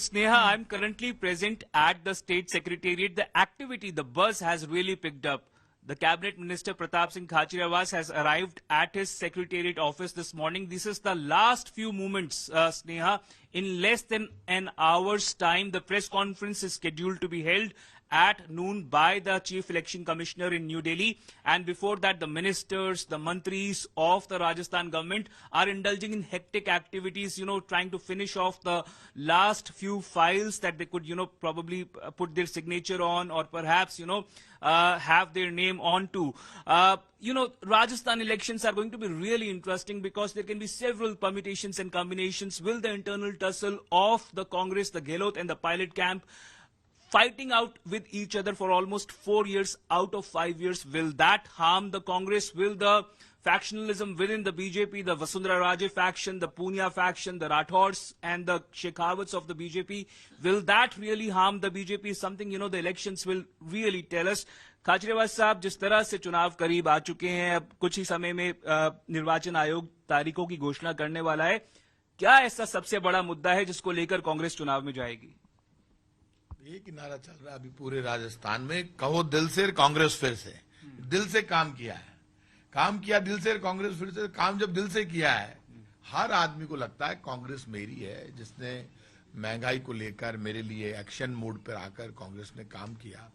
Sneha, I'm currently present at the State Secretariat. The activity, the buzz has really picked up. The Cabinet Minister Pratap Singh Khachariawaz has arrived at his Secretariat office this morning. This is the last few moments, Sneha. In less than an hour's time, the press conference is scheduled to be held at noon by the Chief Election Commissioner in New Delhi. And before that, the ministers, the mantris of the Rajasthan government are indulging in hectic activities, trying to finish off the last few files that they could, probably put their signature on, or perhaps, have their name onto. Rajasthan elections are going to be really interesting because there can be several permutations and combinations. Will the internal tussle of the Congress, the Gehlot and the pilot camp fighting out with each other for almost 4 years out of 5 years, will that harm the Congress? Will the factionalism within the BJP, the Vasundhara Raje faction, the Punia faction, the Rathors and the Shekhawats of the BJP, will that really harm the BJP? Something, the elections will really tell us. Khachariyawas साहब, जिस तरह से चुनाव करीब आ चुके हैं, अब कुछ ही समय में निर्वाचन आयोग तारीखों की घोषणा करने वाला है, क्या ऐसा सबसे बड़ा मुद्दा है जिसको लेकर कांग्रेस चुनाव में जाएगी? एक नारा चल रहा है अभी पूरे राजस्थान में, कहो दिल से कांग्रेस फिर से। दिल से काम किया है, काम किया दिल से, कांग्रेस फिर से। काम जब दिल से किया है, हर आदमी को लगता है कांग्रेस मेरी है, जिसने महंगाई को लेकर मेरे लिए एक्शन मोड पर आकर कांग्रेस ने काम किया।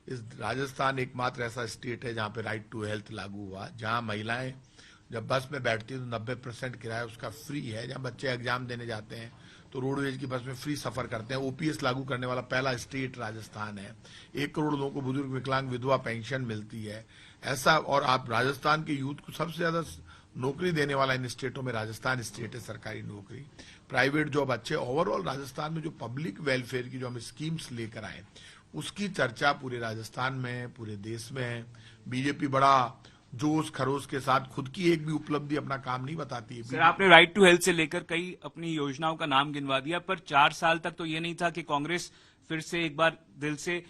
इस राजस्थान एकमात्र ऐसा स्टेट है जहां पे राइट टू हेल्थ लागू हुआ, जहां महिलाएं जब बस में बैठती है तो 90% किराया उसका फ्री है, जहां बच्चे एग्जाम देने जाते हैं तो रोडवेज की बस में फ्री सफर करते हैं। ओपीएस लागू करने वाला पहला स्टेट राजस्थान है। 1 करोड़ लोगों को बुजुर्ग विकलांग विधवा पेंशन मिलती है ऐसा। और आप राजस्थान के यूथ को सबसे ज्यादा नौकरी देने वाला इन स्टेटों में राजस्थान स्टेट है। सरकारी नौकरी, प्राइवेट जॉब अच्छे। ओवरऑल राजस्थान में जो पब्लिक वेलफेयर की जो हम स्कीम्स लेकर आए, उसकी चर्चा पूरे राजस्थान में, पूरे देश में है। बीजेपी बड़ा जोश खरोश के साथ खुद की एक भी उपलब्धि अपना काम नहीं बताती है। सर, आपने राइट टू हेल्थ से लेकर कई अपनी योजनाओं का नाम गिनवा दिया, पर 4 साल तक तो ये नहीं था कि कांग्रेस फिर से एक बार दिल से,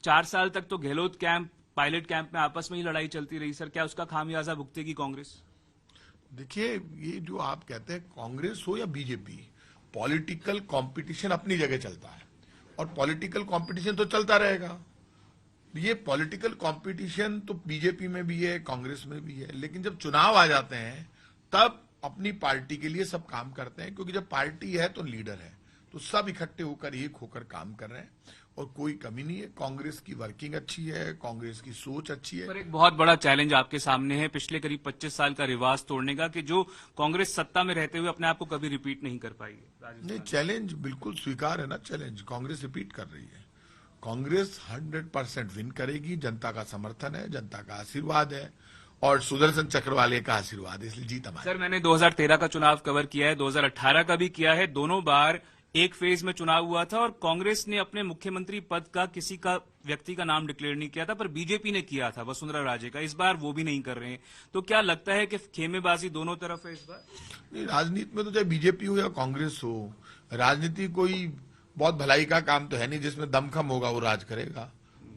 4 साल तक तो गहलोत कैंप, पायलट कैंप में आपस में ही लड़ाई चलती रही। सर, क्या उसका खामियाजा भुगतेगी कांग्रेस? देखिए, ये जो आप कहते हैं कांग्रेस हो या बीजेपी, पॉलिटिकल कंपटीशन अपनी जगह चलता है और पॉलिटिकल कंपटीशन तो चलता रहेगा। ये पॉलिटिकल कंपटीशन तो बीजेपी में भी है, कांग्रेस में भी है, लेकिन जब चुनाव आ जाते हैं तब अपनी पार्टी के लिए सब काम करते हैं, क्योंकि जब पार्टी है तो लीडर है, तो सब इकट्ठे होकर एक होकर काम कर रहे हैं और कोई कमी नहीं है। कांग्रेस की वर्किंग अच्छी है, कांग्रेस की सोच अच्छी है। पर एक बहुत बड़ा चैलेंज आपके सामने है पिछले करीब 25 साल का रिवाज तोड़ने का, कि जो कांग्रेस सत्ता में रहते हुए अपने आप को कभी रिपीट नहीं कर पाई है। नहीं, चैलेंज बिल्कुल स्वीकार है ना। चैलेंज कांग्रेस रिपीट कर रही है। कांग्रेस 100% विन करेगी। जनता का समर्थन है, जनता का आशीर्वाद है और सुदर्शन चक्र वाले का आशीर्वाद है, इसलिए जीत हमारी। सर, मैंने 2013 का चुनाव कवर किया है, 2018 का भी किया है। दोनों बार एक फेज में चुनाव हुआ था और कांग्रेस ने अपने मुख्यमंत्री पद का किसी का व्यक्ति का नाम डिक्लेयर नहीं किया था, पर बीजेपी ने किया था, वसुंधरा राजे का। इस बार वो भी नहीं कर रहे हैं, तो क्या लगता है कि खेमेबाजी दोनों तरफ है इस बार? नहीं, राजनीति में तो चाहे बीजेपी हो या कांग्रेस हो, राजनीति कोई बहुत भलाई का काम तो है नहीं। जिसमें दमखम होगा वो राज करेगा।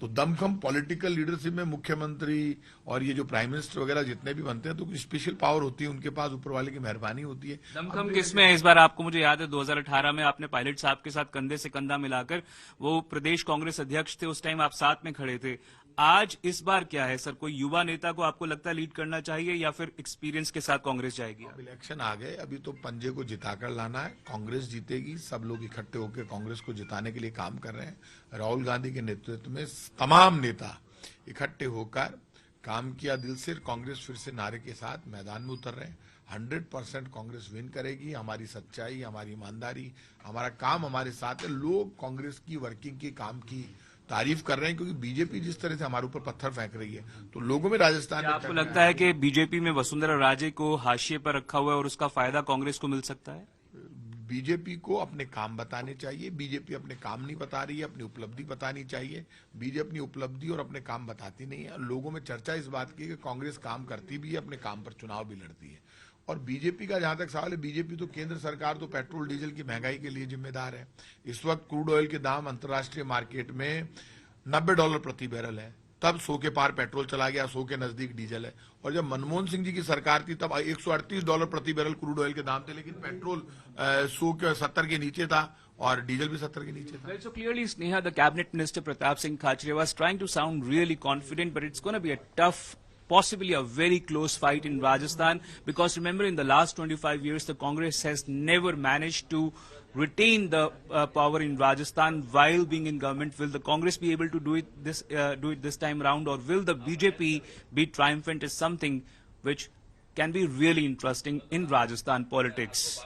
तो दमखम पॉलिटिकल लीडरशिप में मुख्यमंत्री और ये जो प्राइम मिनिस्टर वगैरह जितने भी बनते हैं, तो स्पेशल पावर होती है उनके पास, ऊपर वाले की मेहरबानी होती है। दमखम किसमें है इस बार? आपको मुझे याद है 2018 में आपने पायलट साहब के साथ कंधे से कंधा मिलाकर, वो प्रदेश कांग्रेस अध्यक्ष थे, उस टाइम आप साथ में खड़े थे। आज इस बार क्या है सर? कोई युवा नेता को आपको लगता है लीड करना चाहिए या फिर एक्सपीरियंस के साथ कांग्रेस जाएगी? अब इलेक्शन आ गए, अभी तो पंजे को जिताकर लाना है। कांग्रेस जीतेगी। सब लोग इकट्ठे होकर कांग्रेस को जिताने के लिए काम कर रहे हैं। राहुल गांधी के नेतृत्व में तमाम नेता इकट्ठे होकर काम किया दिल से। कांग्रेस फिर से नारे के साथ मैदान में उतर रहे हैं। 100% कांग्रेस विन करेगी। हमारी सच्चाई, हमारी ईमानदारी, हमारा काम हमारे साथ है। लोग कांग्रेस की वर्किंग की, काम की तारीफ कर रहे हैं, क्योंकि बीजेपी जिस तरह से हमारे ऊपर पत्थर फेंक रही है, तो लोगों में राजस्थान में आपको लगता है कि बीजेपी में वसुंधरा राजे को हाशिए पर रखा हुआ है और उसका फायदा कांग्रेस को मिल सकता है? बीजेपी को अपने काम बताने चाहिए। बीजेपी अपने काम नहीं बता रही है, अपनी उपलब्धि बतानी चाहिए। बीजेपी अपनी उपलब्धि और अपने काम बताती नहीं है। लोगों में चर्चा इस बात की कि कांग्रेस काम करती भी है, अपने काम पर चुनाव भी लड़ती है। और बीजेपी का जहां तक सवाल है, बीजेपी तो केंद्र सरकार तो पेट्रोल डीजल की महंगाई के लिए जिम्मेदार है। इस वक्त क्रूड ऑयल के दाम अंतर्राष्ट्रीय मार्केट में $90 प्रति बैरल है। तब 100 के पार पेट्रोल चला गया, 100 के नजदीक डीजल है। और जब मनमोहन सिंह जी की सरकार थी तब $138 प्रति बैरल क्रूड ऑयल के दाम थे, लेकिन पेट्रोल 100 के 70 के नीचे था और डीजल भी 70 के नीचे था। Well, so clearly, Sneha, the cabinet minister Pratap Singh Khachria was trying to sound really confident, but it's going to be a tough, possibly a very close fight in Rajasthan, because remember, in the last 25 years, the Congress has never managed to retain the power in Rajasthan while being in government. Will the Congress be able to do it this time around, or will the BJP be triumphant? Is something which can be really interesting in Rajasthan politics.